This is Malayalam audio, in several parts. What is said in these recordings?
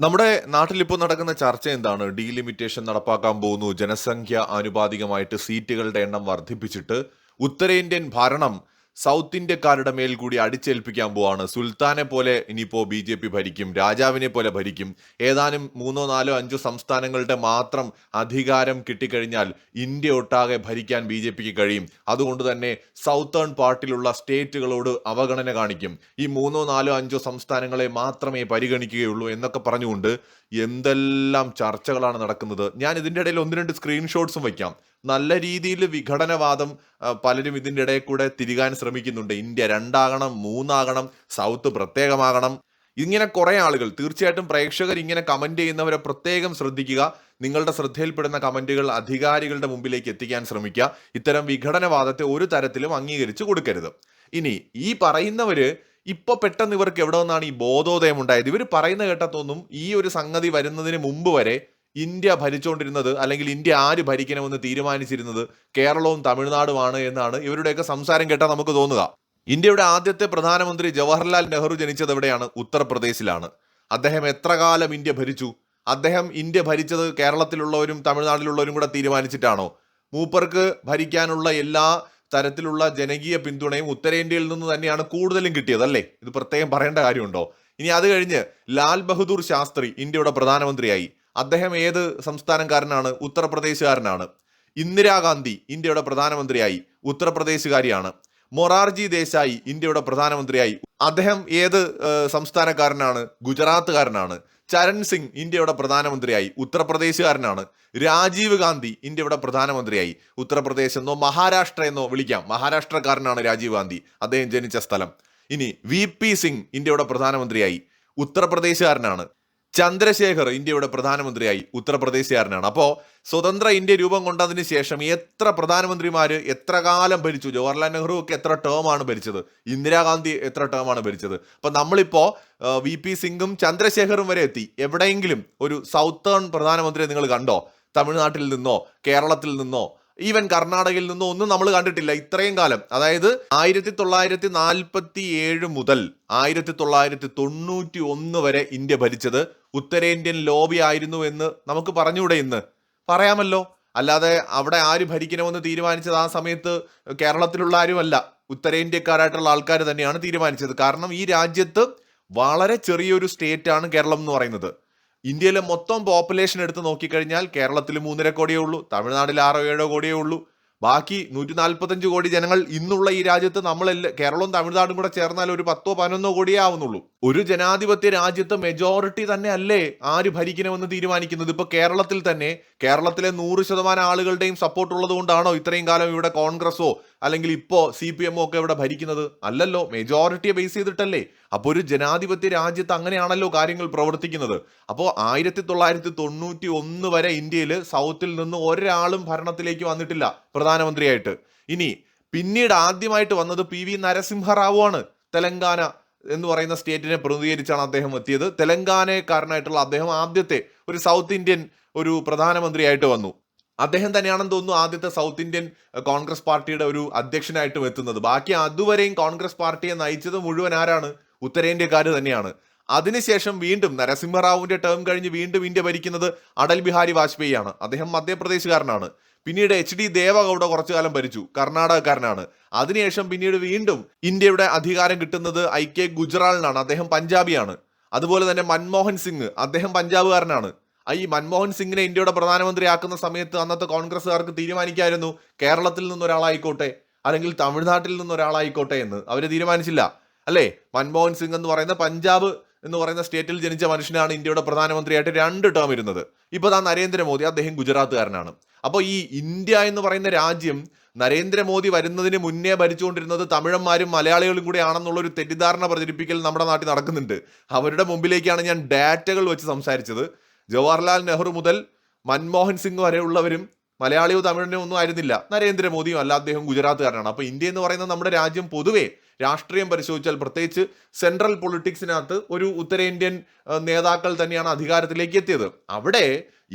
നമ്മുടെ നാട്ടിൽ ഇപ്പോൾ നടക്കുന്ന ചർച്ച എന്താണ്? ഡീലിമിറ്റേഷൻ നടപ്പാക്കാൻ പോകുന്നു. ജനസംഖ്യ ആനുപാതികമായിട്ട് സീറ്റുകളുടെ എണ്ണം വർദ്ധിപ്പിച്ചിട്ട് ഉത്തരേന്ത്യൻ ഭരണം സൗത്ത് ഇന്ത്യക്കാരുടെ മേൽ കൂടി അടിച്ചേൽപ്പിക്കാൻ പോവാണ്. സുൽത്താനെ പോലെ ഇനിയിപ്പോൾ ബി.ജെ.പി ഭരിക്കും. രാജാവിനെ പോലെ ഭരിക്കും. ഏതാനും 3, 4, 5 സംസ്ഥാനങ്ങളുടെ മാത്രം അധികാരം കിട്ടിക്കഴിഞ്ഞാൽ ഇന്ത്യ ഒട്ടാകെ ഭരിക്കാൻ ബി.ജെ.പിക്ക് കഴിയും. അതുകൊണ്ട് തന്നെ സൗത്തേൺ പാർട്ടിലുള്ള സ്റ്റേറ്റുകളോട് അവഗണന കാണിക്കും. ഈ 3, 4, 5 സംസ്ഥാനങ്ങളെ മാത്രമേ പരിഗണിക്കുകയുള്ളൂ എന്നൊക്കെ പറഞ്ഞുകൊണ്ട് എന്തെല്ലാം ചർച്ചകളാണ് നടക്കുന്നത്. ഞാൻ ഇതിൻ്റെ ഇടയിൽ 1, 2 സ്ക്രീൻഷോട്ട്സും വയ്ക്കാം. നല്ല രീതിയിൽ വിഘടനവാദം പലരും ഇതിൻ്റെ ഇടയിൽ കൂടെ തിരികാൻ ശ്രമിക്കുന്നുണ്ട്. ഇന്ത്യ 2 ആകണം, 3 ആകണം, സൗത്ത് പ്രത്യേകമാകണം. ഇങ്ങനെ കുറേ ആളുകൾ, തീർച്ചയായിട്ടും പ്രേക്ഷകർ ഇങ്ങനെ കമന്റ് ചെയ്യുന്നവരെ പ്രത്യേകം ശ്രദ്ധിക്കുക. നിങ്ങളുടെ ശ്രദ്ധയിൽപ്പെടുന്ന കമന്റുകൾ അധികാരികളുടെ മുമ്പിലേക്ക് എത്തിക്കാൻ ശ്രമിക്കുക. ഇത്തരം വിഘടനവാദത്തെ ഒരു തരത്തിലും അംഗീകരിച്ചു കൊടുക്കരുത്. ഇനി ഈ പറയുന്നവര് ഇപ്പൊ പെട്ടെന്ന് ഇവർക്ക് എവിടെ നിന്നാണ് ഈ ബോധോദയം ഉണ്ടായത്? ഇവർ പറയുന്ന കേട്ടത്തൊന്നും ഈ ഒരു സംഗതി വരുന്നതിന് മുമ്പ് വരെ ഇന്ത്യ ഭരിച്ചുകൊണ്ടിരുന്നത്, അല്ലെങ്കിൽ ഇന്ത്യ ആര് ഭരിക്കണമെന്ന് തീരുമാനിച്ചിരുന്നത് കേരളവും തമിഴ്നാടുമാണ് എന്നാണ് ഇവരുടെയൊക്കെ സംസാരം കേട്ടാൽ നമുക്ക് തോന്നുക. ഇന്ത്യയുടെ ആദ്യത്തെ പ്രധാനമന്ത്രി ജവഹർലാൽ നെഹ്റു ജനിച്ചത് എവിടെയാണ്? ഉത്തർപ്രദേശിലാണ്. അദ്ദേഹം എത്ര കാലം ഇന്ത്യ ഭരിച്ചു? അദ്ദേഹം ഇന്ത്യ ഭരിച്ചത് കേരളത്തിലുള്ളവരും തമിഴ്നാട്ടിലുള്ളവരും കൂടെ തീരുമാനിച്ചിട്ടാണോ? മൂപ്പർക്ക് ഭരിക്കാനുള്ള എല്ലാ തരത്തിലുള്ള ജനകീയ പിന്തുണയും ഉത്തരേന്ത്യയിൽ നിന്ന് തന്നെയാണ് കൂടുതലും കിട്ടിയത്, അല്ലേ? ഇത് പ്രത്യേകം പറയേണ്ട കാര്യമുണ്ടോ? ഇനി അത് കഴിഞ്ഞ് ലാൽ ബഹദൂർ ശാസ്ത്രി ഇന്ത്യയുടെ പ്രധാനമന്ത്രിയായി. അദ്ദേഹം ഏത് സംസ്ഥാനക്കാരനാണ്? ഉത്തർപ്രദേശുകാരനാണ്. ഇന്ദിരാഗാന്ധി ഇന്ത്യയുടെ പ്രധാനമന്ത്രിയായി, ഉത്തർപ്രദേശുകാരിയാണ്. മൊറാർജി ദേശായി ഇന്ത്യയുടെ പ്രധാനമന്ത്രിയായി, അദ്ദേഹം ഏത് സംസ്ഥാനക്കാരനാണ്? ഗുജറാത്തുകാരനാണ്. ചരൺ സിംഗ് ഇന്ത്യയുടെ പ്രധാനമന്ത്രിയായി, ഉത്തർപ്രദേശുകാരനാണ്. രാജീവ് ഗാന്ധി ഇന്ത്യയുടെ പ്രധാനമന്ത്രിയായി. ഉത്തർപ്രദേശ് എന്നോ മഹാരാഷ്ട്ര എന്നോ വിളിക്കാം, മഹാരാഷ്ട്രക്കാരനാണ് രാജീവ് ഗാന്ധി, അദ്ദേഹം ജനിച്ച സ്ഥലം. ഇനി വി.പി. സിംഗ് ഇന്ത്യയുടെ പ്രധാനമന്ത്രിയായി, ഉത്തർപ്രദേശുകാരനാണ്. ചന്ദ്രശേഖർ ഇന്ത്യയുടെ പ്രധാനമന്ത്രിയായി, ഉത്തർപ്രദേശുകാരനാണ്. അപ്പോൾ സ്വതന്ത്ര ഇന്ത്യ രൂപം കൊണ്ടതിന് ശേഷം എത്ര പ്രധാനമന്ത്രിമാര് എത്ര കാലം ഭരിച്ചു? ജവഹർലാൽ നെഹ്റു ഒക്കെ എത്ര ടേമാണ് ഭരിച്ചത്? ഇന്ദിരാഗാന്ധി എത്ര ടേമാണ് ഭരിച്ചത്? അപ്പൊ നമ്മളിപ്പോ വി.പി. സിംഗും ചന്ദ്രശേഖറും വരെ എത്തി. എവിടെയെങ്കിലും ഒരു സൗത്തേൺ പ്രധാനമന്ത്രിയെ നിങ്ങൾ കണ്ടോ? തമിഴ്നാട്ടിൽ നിന്നോ കേരളത്തിൽ നിന്നോ ഈവൻ കർണാടകയിൽ നിന്നോ ഒന്നും നമ്മൾ കണ്ടിട്ടില്ല ഇത്രയും കാലം. അതായത് 1947 മുതൽ 1991 വരെ ഇന്ത്യ ഭരിച്ചത് ഉത്തരേന്ത്യൻ ലോബി ആയിരുന്നു എന്ന് നമുക്ക് പറഞ്ഞൂടെ? ഇന്ന് പറയാമല്ലോ. അല്ലാതെ അവിടെ ആര് ഭരിക്കണമെന്ന് തീരുമാനിച്ചത് ആ സമയത്ത് കേരളത്തിലുള്ള ആരുമല്ല, ഉത്തരേന്ത്യക്കാരായിട്ടുള്ള ആൾക്കാർ തന്നെയാണ് തീരുമാനിച്ചത്. കാരണം ഈ രാജ്യത്ത് വളരെ ചെറിയൊരു സ്റ്റേറ്റ് ആണ് കേരളം എന്ന് പറയുന്നത്. ഇന്ത്യയിലെ മൊത്തം പോപ്പുലേഷൻ എടുത്ത് നോക്കിക്കഴിഞ്ഞാൽ കേരളത്തിൽ 3.5 കോടിയേ ഉള്ളൂ, തമിഴ്നാട്ടിൽ 6-7 കോടിയേ ഉള്ളൂ. ബാക്കി 145 കോടി ജനങ്ങൾ ഇന്നുള്ള ഈ രാജ്യത്ത് നമ്മളെല്ലാം, കേരളവും തമിഴ്നാടും കൂടെ ചേർന്നാൽ ഒരു 10-11 കോടിയേ ആവുന്നുള്ളൂ. ഒരു ജനാധിപത്യ രാജ്യത്ത് മെജോറിറ്റി തന്നെ അല്ലേ ആര് ഭരിക്കണമെന്ന് തീരുമാനിക്കുന്നത്? ഇപ്പൊ കേരളത്തിൽ തന്നെ കേരളത്തിലെ 100% ആളുകളുടെയും സപ്പോർട്ട് ഉള്ളത് കൊണ്ടാണോ ഇത്രയും കാലം ഇവിടെ കോൺഗ്രസോ അല്ലെങ്കിൽ ഇപ്പോ CPM ഒക്കെ ഇവിടെ ഭരിക്കുന്നത്? അല്ലല്ലോ, മെജോറിറ്റിയെ ബേസ് ചെയ്തിട്ടല്ലേ. അപ്പോൾ ഒരു ജനാധിപത്യ രാജ്യത്ത് അങ്ങനെയാണല്ലോ കാര്യങ്ങൾ പ്രവർത്തിക്കുന്നത്. അപ്പോൾ 1991 വരെ ഇന്ത്യയിൽ സൗത്തിൽ നിന്ന് ഒരാളും ഭരണത്തിലേക്ക് വന്നിട്ടില്ല പ്രധാനമന്ത്രിയായിട്ട്. ഇനി പിന്നീട് ആദ്യമായിട്ട് വന്നത് PV നരസിംഹറാവു ആണ്. തെലങ്കാന എന്ന് പറയുന്ന സ്റ്റേറ്റിനെ പ്രതിനിധീകരിച്ചാണ് അദ്ദേഹം എത്തിയത്. തെലങ്കാനക്കാരനായിട്ടുള്ള അദ്ദേഹം ആദ്യത്തെ ഒരു സൗത്ത് ഇന്ത്യൻ ഒരു പ്രധാനമന്ത്രിയായിട്ട് വന്നു. അദ്ദേഹം തന്നെയാണെന്ന് തോന്നുന്നു ആദ്യത്തെ സൗത്ത് ഇന്ത്യൻ കോൺഗ്രസ് പാർട്ടിയുടെ ഒരു അധ്യക്ഷനായിട്ടും എത്തുന്നത്. ബാക്കി അതുവരെയും കോൺഗ്രസ് പാർട്ടിയെ നയിച്ചത് മുഴുവൻ ആരാണ്? ഉത്തരേന്ത്യക്കാർ തന്നെയാണ്. അതിനുശേഷം വീണ്ടും നരസിംഹറാവുവിന്റെ ടേം കഴിഞ്ഞ് വീണ്ടും ഇന്ത്യ ഭരിക്കുന്നത് അടൽ ബിഹാരി വാജ്പേയി ആണ്. അദ്ദേഹം മധ്യപ്രദേശുകാരനാണ്. പിന്നീട് HD ദേവഗൌഡ കുറച്ചു കാലം ഭരിച്ചു, കർണാടകക്കാരനാണ്. അതിനുശേഷം പിന്നീട് വീണ്ടും ഇന്ത്യയുടെ അധികാരം കിട്ടുന്നത് IK ഗുജറാളിനാണ്, അദ്ദേഹം പഞ്ചാബിയാണ്. അതുപോലെ തന്നെ മൻമോഹൻ സിംഗ്, അദ്ദേഹം പഞ്ചാബുകാരനാണ്. ഈ മൻമോഹൻ സിംഗിനെ ഇന്ത്യയുടെ പ്രധാനമന്ത്രിയാക്കുന്ന സമയത്ത് അന്നത്തെ കോൺഗ്രസ്സുകാർക്ക് തീരുമാനിക്കായിരുന്നു കേരളത്തിൽ നിന്നൊരാളായിക്കോട്ടെ അല്ലെങ്കിൽ തമിഴ്നാട്ടിൽ നിന്നൊരാളായിക്കോട്ടെ എന്ന്. അവര് തീരുമാനിച്ചില്ല, അല്ലേ? മൻമോഹൻ സിംഗ് എന്ന് പറയുന്ന പഞ്ചാബ് എന്ന് പറയുന്ന സ്റ്റേറ്റിൽ ജനിച്ച മനുഷ്യനാണ് ഇന്ത്യയുടെ പ്രധാനമന്ത്രിയായിട്ട് 2 ടേം ഇരുന്നത്. ഇപ്പൊ നരേന്ദ്രമോദി, അദ്ദേഹം ഗുജറാത്തുകാരനാണ്. അപ്പോൾ ഈ ഇന്ത്യ എന്ന് പറയുന്ന രാജ്യം നരേന്ദ്രമോദി വരുന്നതിന് മുന്നേ ഭരിച്ചുകൊണ്ടിരുന്നത് തമിഴന്മാരും മലയാളികളും കൂടെ ആണെന്നുള്ളൊരു തെറ്റിദ്ധാരണ പ്രചരിപ്പിക്കൽ നമ്മുടെ നാട്ടിൽ നടക്കുന്നുണ്ട്. അവരുടെ മുമ്പിലേക്കാണ് ഞാൻ ഡാറ്റകൾ വെച്ച് സംസാരിച്ചത്. ജവഹർലാൽ നെഹ്റു മുതൽ മൻമോഹൻ സിംഗ് വരെയുള്ളവരും മലയാളിയോ തമിഴിനോ ഒന്നും ആയിരുന്നില്ല. നരേന്ദ്രമോദിയും അല്ല, അദ്ദേഹം ഗുജറാത്തുകാരനാണ്. അപ്പൊ ഇന്ത്യ എന്ന് പറയുന്ന നമ്മുടെ രാജ്യം പൊതുവെ രാഷ്ട്രീയം പരിശോധിച്ചാൽ, പ്രത്യേകിച്ച് സെൻട്രൽ പൊളിറ്റിക്സിനകത്ത് ഒരു ഉത്തരേന്ത്യൻ നേതാക്കൾ തന്നെയാണ് അധികാരത്തിലേക്ക് എത്തിയത്. അവിടെ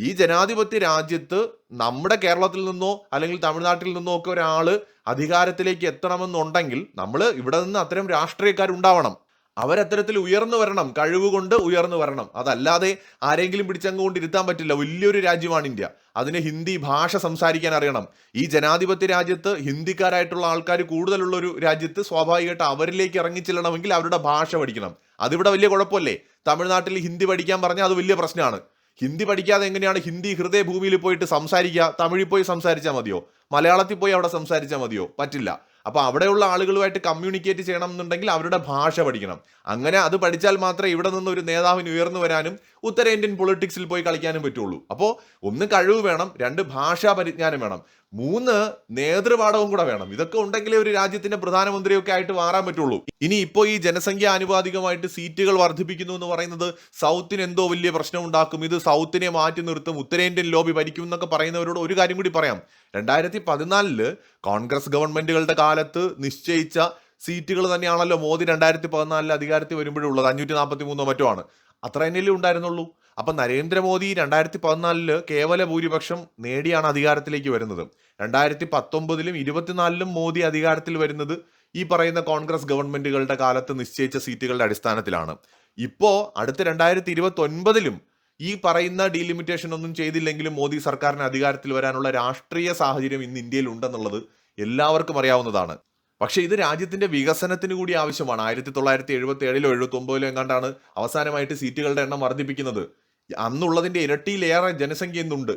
ഈ ജനാധിപത്യ രാജ്യത്ത് നമ്മുടെ കേരളത്തിൽ നിന്നോ അല്ലെങ്കിൽ തമിഴ്നാട്ടിൽ നിന്നോ ഒക്കെ ഒരാള് അധികാരത്തിലേക്ക് എത്തണമെന്നുണ്ടെങ്കിൽ നമ്മൾ ഇവിടെ നിന്ന് അത്തരം രാഷ്ട്രീയക്കാരുണ്ടാവണം. അവരത്തരത്തിൽ ഉയർന്നു വരണം, കഴിവുകൊണ്ട് ഉയർന്നു വരണം. അതല്ലാതെ ആരെങ്കിലും പിടിച്ചങ്ങുകൊണ്ട് ഇരുത്താൻ പറ്റില്ല. വലിയൊരു രാജ്യമാണ് ഇന്ത്യ. അതിന് ഹിന്ദി ഭാഷ സംസാരിക്കാൻ അറിയണം. ഈ ജനാധിപത്യ രാജ്യത്ത് ഹിന്ദിക്കാരായിട്ടുള്ള ആൾക്കാർ കൂടുതലുള്ള ഒരു രാജ്യത്ത് സ്വാഭാവികമായിട്ട് അവരിലേക്ക് ഇറങ്ങിച്ചെല്ലണമെങ്കിൽ അവരുടെ ഭാഷ പഠിക്കണം. അതിവിടെ വലിയ കുഴപ്പമല്ലേ? തമിഴ്നാട്ടിൽ ഹിന്ദി പഠിക്കാൻ പറഞ്ഞാൽ അത് വലിയ പ്രശ്നമാണ്. ഹിന്ദി പഠിക്കാതെ എങ്ങനെയാണ് ഹിന്ദി ഹൃദയഭൂമിയിൽ പോയിട്ട് സംസാരിക്കുക? തമിഴിൽ പോയി സംസാരിച്ചാൽ മതിയോ? മലയാളത്തിൽ പോയി അവിടെ സംസാരിച്ചാൽ മതിയോ? പറ്റില്ല. അപ്പൊ അവിടെയുള്ള ആളുകളുമായിട്ട് കമ്മ്യൂണിക്കേറ്റ് ചെയ്യണം എന്നുണ്ടെങ്കിൽ അവരുടെ ഭാഷ പഠിക്കണം. അങ്ങനെ അത് പഠിച്ചാൽ മാത്രമേ ഇവിടെ നിന്ന് ഒരു നേതാവിന് ഉയർന്നു വരാനും ഉത്തരേന്ത്യൻ പൊളിറ്റിക്സിൽ പോയി കളിക്കാനും പറ്റുള്ളൂ. അപ്പോൾ ഒന്ന് കഴിവ് വേണം, 2 ഭാഷാ പരിജ്ഞാനം വേണം, 3 നേതൃപാഠവും കൂടെ വേണം. ഇതൊക്കെ ഉണ്ടെങ്കിലേ ഒരു രാജ്യത്തിന്റെ പ്രധാനമന്ത്രിയൊക്കെ ആയിട്ട് മാറാൻ പറ്റുള്ളൂ. ഇനി ഇപ്പോൾ ഈ ജനസംഖ്യ ആനുപാതികമായിട്ട് സീറ്റുകൾ വർദ്ധിപ്പിക്കുന്നു എന്ന് പറയുന്നത് സൗത്തിന് എന്തോ വലിയ പ്രശ്നം ഉണ്ടാക്കും, ഇത് സൗത്തിനെ മാറ്റി നിർത്തും, ഉത്തരേന്ത്യൻ ലോബി ഭരിക്കും എന്നൊക്കെ പറയുന്നവരോട് ഒരു കാര്യം കൂടി പറയാം. 2014 കോൺഗ്രസ് ഗവൺമെന്റുകളുടെ കാലത്ത് നിശ്ചയിച്ച സീറ്റുകൾ തന്നെയാണല്ലോ മോദി 2014 അധികാരത്തിൽ വരുമ്പോഴുള്ളത്. 543 മറ്റോ ആണ്. അത്ര തന്നെയല്ലേ ഉണ്ടായിരുന്നുള്ളൂ. അപ്പൊ നരേന്ദ്രമോദി 2014 കേവല ഭൂരിപക്ഷം നേടിയാണ് അധികാരത്തിലേക്ക് വരുന്നത്. 2019 24 മോദി അധികാരത്തിൽ വരുന്നത് ഈ പറയുന്ന കോൺഗ്രസ് ഗവൺമെന്റുകളുടെ കാലത്ത് നിശ്ചയിച്ച സീറ്റുകളുടെ അടിസ്ഥാനത്തിലാണ്. ഇപ്പോ അടുത്ത 2029 ഈ പറയുന്ന ഡീലിമിറ്റേഷൻ ഒന്നും ചെയ്തില്ലെങ്കിലും മോദി സർക്കാരിന് അധികാരത്തിൽ വരാനുള്ള രാഷ്ട്രീയ സാഹചര്യം ഇന്ന് ഇന്ത്യയിൽ ഉണ്ടെന്നുള്ളത് എല്ലാവർക്കും അറിയാവുന്നതാണ്. പക്ഷേ ഇത് രാജ്യത്തിന്റെ വികസനത്തിന് കൂടി ആവശ്യമാണ്. 1977 79 എങ്ങാണ്ടാണ് അവസാനമായിട്ട് സീറ്റുകളുടെ എണ്ണം വർദ്ധിപ്പിക്കുന്നത്. അന്നുള്ളതിന്റെ ഇരട്ടിയിലേറെ ജനസംഖ്യ ഇന്നുണ്ട്.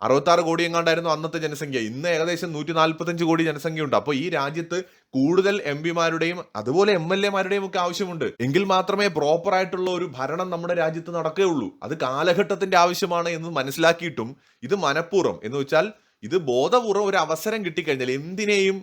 66 കോടി എങ്ങാണ്ടായിരുന്നു അന്നത്തെ ജനസംഖ്യ. ഇന്ന് ഏകദേശം 145 കോടി ജനസംഖ്യയുണ്ട്. അപ്പോൾ ഈ രാജ്യത്ത് കൂടുതൽ MPമാരുടെയും അതുപോലെ MLAമാരുടെയും ഒക്കെ ആവശ്യമുണ്ട്. എങ്കിൽ മാത്രമേ പ്രോപ്പർ ആയിട്ടുള്ള ഒരു ഭരണം നമ്മുടെ രാജ്യത്ത് നടക്കുകയുള്ളൂ. അത് കാലഘട്ടത്തിന്റെ ആവശ്യമാണ് എന്ന് മനസ്സിലാക്കിയിട്ടും ഇത് മനഃപൂർവ്വം എന്ന് വെച്ചാൽ ഇത് ബോധപൂർവ്വം ഒരു അവസരം കിട്ടിക്കഴിഞ്ഞാൽ എന്തിനേയും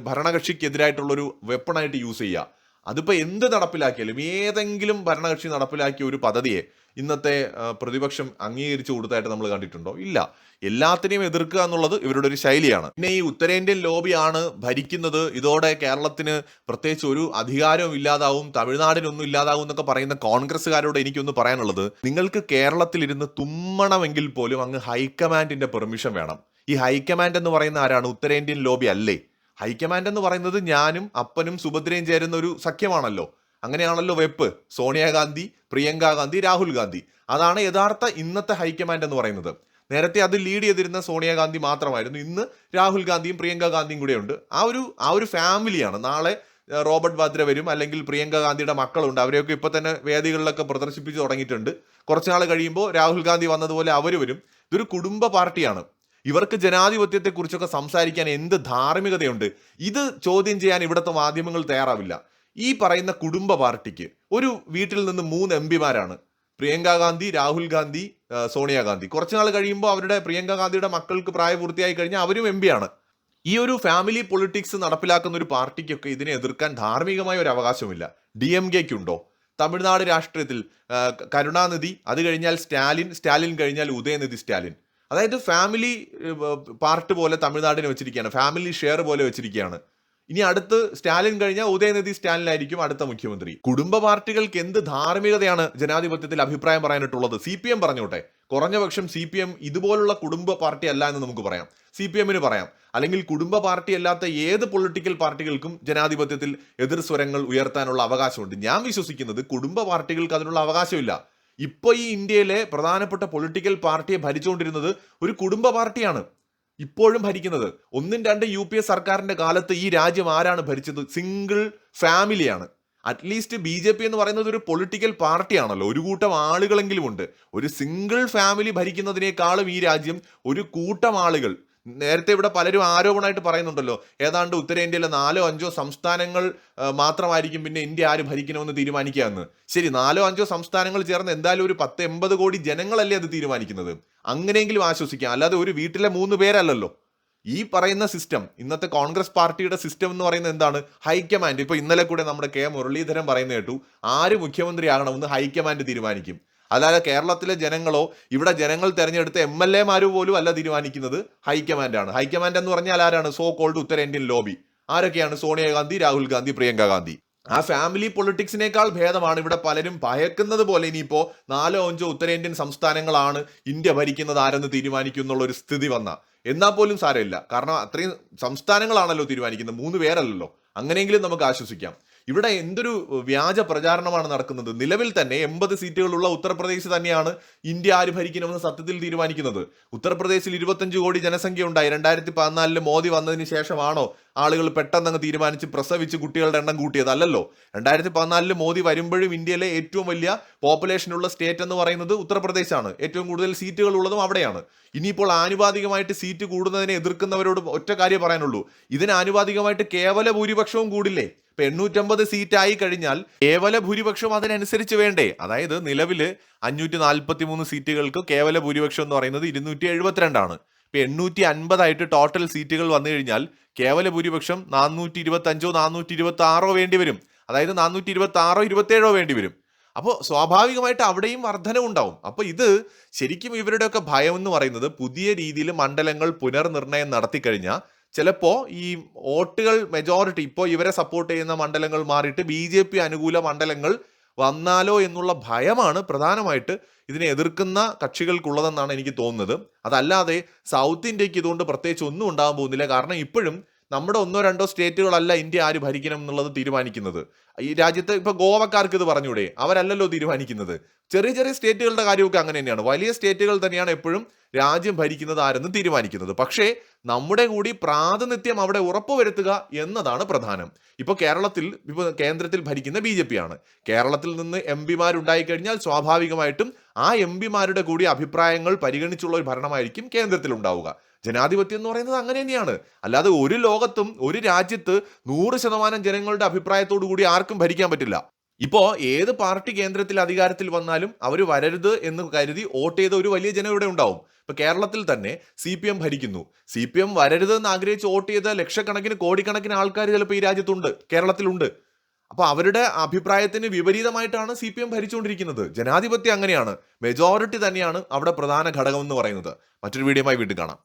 ഭരണകക്ഷിക്കെതിരായിട്ടുള്ള ഒരു വെപ്പണായിട്ട് യൂസ് ചെയ്യുക. അതിപ്പോൾ എന്ത് നടപ്പിലാക്കിയാലും ഏതെങ്കിലും ഭരണകക്ഷി നടപ്പിലാക്കിയ ഒരു പദ്ധതിയെ ഇന്നത്തെ പ്രതിപക്ഷം അംഗീകരിച്ചു കൊടുത്തായിട്ട് നമ്മൾ കണ്ടിട്ടുണ്ടോ? ഇല്ല. എല്ലാത്തിനെയും എതിർക്കുക എന്നുള്ളത് ഇവരുടെ ഒരു ശൈലിയാണ്. പിന്നെ ഈ ഉത്തരേന്ത്യൻ ലോബിയാണ് ഭരിക്കുന്നത്, ഇതോടെ കേരളത്തിന് പ്രത്യേകിച്ച് ഒരു അധികാരവും ഇല്ലാതാവും, തമിഴ്നാടിനൊന്നും ഇല്ലാതാവും എന്നൊക്കെ പറയുന്ന കോൺഗ്രസ്സുകാരോട് എനിക്കൊന്ന് പറയാനുള്ളത്, നിങ്ങൾക്ക് കേരളത്തിലിരുന്ന് തുമ്മണമെങ്കിൽ പോലും അങ്ങ് ഹൈക്കമാൻഡിന്റെ പെർമിഷൻ വേണം. ഈ ഹൈക്കമാൻഡ് എന്ന് പറയുന്ന ആരാണ്? ഉത്തരേന്ത്യൻ ലോബി അല്ലേ? ഹൈക്കമാൻഡ് എന്ന് പറയുന്നത് ഞാനും അപ്പനും സുഭദ്രയും ചേരുന്ന ഒരു സഖ്യമാണല്ലോ. അങ്ങനെയാണല്ലോ വെപ്പ്. സോണിയാഗാന്ധി, പ്രിയങ്ക ഗാന്ധി, രാഹുൽ ഗാന്ധി, അതാണ് യഥാർത്ഥ ഇന്നത്തെ ഹൈക്കമാൻഡ് എന്ന് പറയുന്നത്. നേരത്തെ അത് ലീഡ് ചെയ്തിരുന്ന സോണിയാഗാന്ധി മാത്രമായിരുന്നു. ഇന്ന് രാഹുൽ ഗാന്ധിയും പ്രിയങ്ക ഗാന്ധിയും കൂടെ ഉണ്ട്. ആ ഒരു ഫാമിലിയാണ്. നാളെ റോബർട്ട് വാദ്ര വരും, അല്ലെങ്കിൽ പ്രിയങ്ക ഗാന്ധിയുടെ മക്കളുണ്ട്. അവരെയൊക്കെ ഇപ്പൊ തന്നെ വേദികളിലൊക്കെ പ്രദർശിപ്പിച്ച് തുടങ്ങിയിട്ടുണ്ട്. കുറച്ചുനാൾ കഴിയുമ്പോൾ രാഹുൽ ഗാന്ധി വന്നതുപോലെ അവർ വരും. ഇതൊരു കുടുംബ പാർട്ടിയാണ്. ഇവർക്ക് ജനാധിപത്യത്തെക്കുറിച്ചൊക്കെ സംസാരിക്കാൻ എന്ത് ധാർമ്മികതയുണ്ട്? ഇത് ചോദ്യം ചെയ്യാൻ ഇവിടുത്തെ മാധ്യമങ്ങൾ തയ്യാറാവില്ല. ഈ പറയുന്ന കുടുംബ പാർട്ടിക്ക് ഒരു വീട്ടിൽ നിന്ന് 3 MPമാരാണ്. പ്രിയങ്ക ഗാന്ധി, രാഹുൽ ഗാന്ധി, സോണിയാഗാന്ധി. കുറച്ചുനാൾ കഴിയുമ്പോൾ അവരുടെ പ്രിയങ്ക ഗാന്ധിയുടെ മക്കൾക്ക് പ്രായപൂർത്തിയായി കഴിഞ്ഞാൽ അവരും MP ആണ്. ഈ ഒരു ഫാമിലി പൊളിറ്റിക്സ് നടപ്പിലാക്കുന്ന ഒരു പാർട്ടിക്കൊക്കെ ഇതിനെ എതിർക്കാൻ ധാർമ്മികമായ ഒരു അവകാശമില്ല. DMKയ്ക്കുണ്ടോ? തമിഴ്നാട് രാഷ്ട്രീയത്തിൽ കരുണാനിധി, അത് കഴിഞ്ഞാൽ സ്റ്റാലിൻ കഴിഞ്ഞാൽ ഉദയനിധി സ്റ്റാലിൻ. അതായത് ഫാമിലി പാർട്ട് പോലെ തമിഴ്നാടിനെ വെച്ചിരിക്കുകയാണ്, ഫാമിലി ഷെയർ പോലെ വെച്ചിരിക്കുകയാണ്. ഇനി അടുത്ത് സ്റ്റാലിൻ കഴിഞ്ഞാൽ ഉദയനിധി സ്റ്റാലിനായിരിക്കും അടുത്ത മുഖ്യമന്ത്രി. കുടുംബ പാർട്ടികൾക്ക് എന്ത് ധാർമ്മികതയാണ് ജനാധിപത്യത്തിൽ അഭിപ്രായം പറയാനായിട്ടുള്ളത്? CPM പറഞ്ഞോട്ടെ. കുറഞ്ഞപക്ഷം CPM ഇതുപോലുള്ള കുടുംബ പാർട്ടി അല്ല എന്ന് നമുക്ക് പറയാം. CPMന് പറയാം. അല്ലെങ്കിൽ കുടുംബ പാർട്ടി അല്ലാത്ത ഏത് പൊളിറ്റിക്കൽ പാർട്ടികൾക്കും ജനാധിപത്യത്തിൽ എതിർ സ്വരങ്ങൾ ഉയർത്താനുള്ള അവകാശമുണ്ട്. ഞാൻ വിശ്വസിക്കുന്നത് കുടുംബ പാർട്ടികൾക്ക് അതിനുള്ള അവകാശമില്ല. ഇപ്പോൾ ഈ ഇന്ത്യയിലെ പ്രധാനപ്പെട്ട പൊളിറ്റിക്കൽ പാർട്ടിയെ ഭരിച്ചുകൊണ്ടിരുന്നത് ഒരു കുടുംബ പാർട്ടിയാണ് ഇപ്പോഴും ഭരിക്കുന്നത്. 1-2 UPA സർക്കാരിന്റെ കാലത്ത് ഈ രാജ്യം ആരാണ് ഭരിച്ചത്? സിംഗിൾ ഫാമിലിയാണ്. അറ്റ്ലീസ്റ്റ് BJP എന്ന് പറയുന്നത് ഒരു പൊളിറ്റിക്കൽ പാർട്ടിയാണല്ലോ, ഒരു കൂട്ടം ആളുകളെങ്കിലും ഉണ്ട്. ഒരു സിംഗിൾ ഫാമിലി ഭരിക്കുന്നതിനേക്കാളും ഈ രാജ്യം ഒരു കൂട്ടം ആളുകൾ. നേരത്തെ ഇവിടെ പലരും ആരോപണമായിട്ട് പറയുന്നുണ്ടല്ലോ, ഏതാണ്ട് ഉത്തരേന്ത്യയിലെ 4-5 സംസ്ഥാനങ്ങൾ മാത്രമായിരിക്കും പിന്നെ ഇന്ത്യ ആര് ഭരിക്കണമെന്ന് തീരുമാനിക്കുക എന്ന്. ശരി, 4-5 സംസ്ഥാനങ്ങൾ ചേർന്ന് എന്തായാലും ഒരു 10-80 കോടി ജനങ്ങളല്ലേ അത് തീരുമാനിക്കുന്നത്. അങ്ങനെയെങ്കിലും ആശ്വസിക്കാം. അല്ലാതെ ഒരു വീട്ടിലെ 3 പേരല്ലല്ലോ. ഈ പറയുന്ന സിസ്റ്റം, ഇന്നത്തെ കോൺഗ്രസ് പാർട്ടിയുടെ സിസ്റ്റം എന്ന് പറയുന്നത് എന്താണ്? ഹൈക്കമാൻഡ്. ഇപ്പൊ ഇന്നലെ കൂടെ നമ്മുടെ മുരളീധരൻ പറയുന്ന കേട്ടു, ആര് മുഖ്യമന്ത്രി ആകണമെന്ന് ഹൈക്കമാൻഡ് തീരുമാനിക്കും. അല്ലാതെ കേരളത്തിലെ ജനങ്ങളോ ഇവിടെ ജനങ്ങൾ തെരഞ്ഞെടുത്ത MLAമാര് പോലും അല്ല തീരുമാനിക്കുന്നത്, ഹൈക്കമാൻഡാണ്. ഹൈക്കമാൻഡ് എന്ന് പറഞ്ഞാൽ ആരാണ്? സോ കോൾഡ് ഉത്തരേന്ത്യൻ ലോബി. ആരൊക്കെയാണ്? സോണിയാഗാന്ധി, രാഹുൽ ഗാന്ധി, പ്രിയങ്ക ഗാന്ധി. ആ ഫാമിലി പൊളിറ്റിക്സിനേക്കാൾ ഭേദമാണ് ഇവിടെ പലരും ഭയക്കുന്നത് പോലെ ഇനിയിപ്പോ 4-5 ഉത്തരേന്ത്യൻ സംസ്ഥാനങ്ങളാണ് ഇന്ത്യ ഭരിക്കുന്നത് ആരെന്ന് തീരുമാനിക്കും എന്നുള്ള ഒരു സ്ഥിതി വന്ന. എന്നാൽ പോലും സാരമില്ല, കാരണം അത്രയും സംസ്ഥാനങ്ങളാണല്ലോ തീരുമാനിക്കുന്നത്, 3 പേരല്ലല്ലോ. അങ്ങനെയെങ്കിലും നമുക്ക് ആശ്വസിക്കാം. ഇവിടെ എന്തൊരു വ്യാജ പ്രചാരണമാണ് നടക്കുന്നത്. നിലവിൽ തന്നെ 80 സീറ്റുകളുള്ള ഉത്തർപ്രദേശ് തന്നെയാണ് ഇന്ത്യ ആര് ഭരിക്കണമെന്ന് സത്യത്തിൽ തീരുമാനിക്കുന്നത്. ഉത്തർപ്രദേശിൽ 25 കോടി ജനസംഖ്യ ഉണ്ടായി. 2014 മോദി വന്നതിന് ശേഷമാണോ ആളുകൾ പെട്ടെന്ന് അങ്ങ് തീരുമാനിച്ച് പ്രസവിച്ച് കുട്ടികളുടെ എണ്ണം കൂട്ടിയത്? അല്ലല്ലോ. 2014 മോദി വരുമ്പോഴും ഇന്ത്യയിലെ ഏറ്റവും വലിയ പോപ്പുലേഷൻ ഉള്ള സ്റ്റേറ്റ് എന്ന് പറയുന്നത് ഉത്തർപ്രദേശാണ്. ഏറ്റവും കൂടുതൽ സീറ്റുകൾ ഉള്ളതും അവിടെയാണ്. ഇനിയിപ്പോൾ ആനുപാതികമായിട്ട് സീറ്റ് കൂടുന്നതിനെ എതിർക്കുന്നവരോട് ഒറ്റ കാര്യം പറയാനുള്ളൂ, ഇതിന് ആനുപാതികമായിട്ട് കേവല ഭൂരിപക്ഷവും കൂടില്ലേ? ഇപ്പൊ 850 സീറ്റ് ആയി കഴിഞ്ഞാൽ കേവല ഭൂരിപക്ഷം അതിനനുസരിച്ച് വേണ്ടേ? അതായത് നിലവില് 543 സീറ്റുകൾക്ക് കേവല ഭൂരിപക്ഷം എന്ന് പറയുന്നത് 272 ഇപ്പൊ 850 ടോട്ടൽ സീറ്റുകൾ വന്നു കഴിഞ്ഞാൽ കേവല ഭൂരിപക്ഷം 425 426 വേണ്ടി വരും. അതായത് 426 27 വേണ്ടി വരും. അപ്പോൾ സ്വാഭാവികമായിട്ട് അവിടെയും വർധനവുണ്ടാവും. അപ്പോൾ ഇത് ശരിക്കും ഇവരുടെയൊക്കെ ഭയം എന്ന് പറയുന്നത് പുതിയ രീതിയിൽ മണ്ഡലങ്ങൾ പുനർനിർണയം നടത്തിക്കഴിഞ്ഞാൽ ചിലപ്പോൾ ഈ വോട്ടുകൾ മെജോറിറ്റി ഇപ്പോൾ ഇവരെ സപ്പോർട്ട് ചെയ്യുന്ന മണ്ഡലങ്ങൾ മാറിയിട്ട് BJP അനുകൂല മണ്ഡലങ്ങൾ വന്നാലോ എന്നുള്ള ഭയമാണ് പ്രധാനമായിട്ട് ഇതിനെ എതിർക്കുന്ന കക്ഷികൾക്കുള്ളതെന്നാണ് എനിക്ക് തോന്നുന്നത്. അതല്ലാതെ സൗത്ത് ഇന്ത്യക്ക് ഇതുകൊണ്ട് പ്രത്യേകിച്ച് ഒന്നും ഉണ്ടാകാൻ പോകുന്നില്ല. കാരണം ഇപ്പോഴും നമ്മുടെ 1-2 സ്റ്റേറ്റുകളല്ല ഇന്ത്യ ആര് ഭരിക്കണം എന്നുള്ളത് തീരുമാനിക്കുന്നത്. ഈ രാജ്യത്ത് ഇപ്പൊ ഗോവക്കാർക്ക് ഇത് പറഞ്ഞൂടെ? അവരല്ലല്ലോ തീരുമാനിക്കുന്നത്. ചെറിയ ചെറിയ സ്റ്റേറ്റുകളുടെ കാര്യമൊക്കെ അങ്ങനെ തന്നെയാണ്. വലിയ സ്റ്റേറ്റുകൾ തന്നെയാണ് എപ്പോഴും രാജ്യം ഭരിക്കുന്നത് ആരെന്ന് തീരുമാനിക്കുന്നത്. പക്ഷേ നമ്മുടെ കൂടി പ്രാതിനിധ്യം അവിടെ ഉറപ്പുവരുത്തുക എന്നതാണ് പ്രധാനം. ഇപ്പൊ കേന്ദ്രത്തിൽ ഭരിക്കുന്ന BJP ആണ്. കേരളത്തിൽ നിന്ന് MP കഴിഞ്ഞാൽ സ്വാഭാവികമായിട്ടും ആ MP കൂടി അഭിപ്രായങ്ങൾ പരിഗണിച്ചുള്ള ഒരു ഭരണമായിരിക്കും കേന്ദ്രത്തിൽ ഉണ്ടാവുക. ജനാധിപത്യം എന്ന് പറയുന്നത് അങ്ങനെ തന്നെയാണ്. അല്ലാതെ ഒരു ലോകത്തും ഒരു രാജ്യത്ത് 100% ജനങ്ങളുടെ അഭിപ്രായത്തോടു കൂടി ആർക്കും ഭരിക്കാൻ പറ്റില്ല. ഇപ്പോ ഏത് പാർട്ടി കേന്ദ്രത്തിൽ അധികാരത്തിൽ വന്നാലും അവർ വരരുത് എന്ന് കരുതി വോട്ട് ചെയ്ത ഒരു വലിയ ജനം ഇവിടെ ഉണ്ടാവും. ഇപ്പൊ കേരളത്തിൽ തന്നെ CPM ഭരിക്കുന്നു. CPM വരരുത് എന്ന് ആഗ്രഹിച്ച് വോട്ട് ചെയ്ത ലക്ഷക്കണക്കിന് കോടിക്കണക്കിന് ആൾക്കാർ ചിലപ്പോൾ ഈ രാജ്യത്തുണ്ട്, കേരളത്തിലുണ്ട്. അപ്പൊ അവരുടെ അഭിപ്രായത്തിന് വിപരീതമായിട്ടാണ് CPM ഭരിച്ചുകൊണ്ടിരിക്കുന്നത്. ജനാധിപത്യം അങ്ങനെയാണ്. മെജോറിറ്റി തന്നെയാണ് അവിടെ പ്രധാന ഘടകം എന്ന് പറയുന്നത്. മറ്റൊരു വീഡിയോയുമായി വീണ്ടും കാണാം.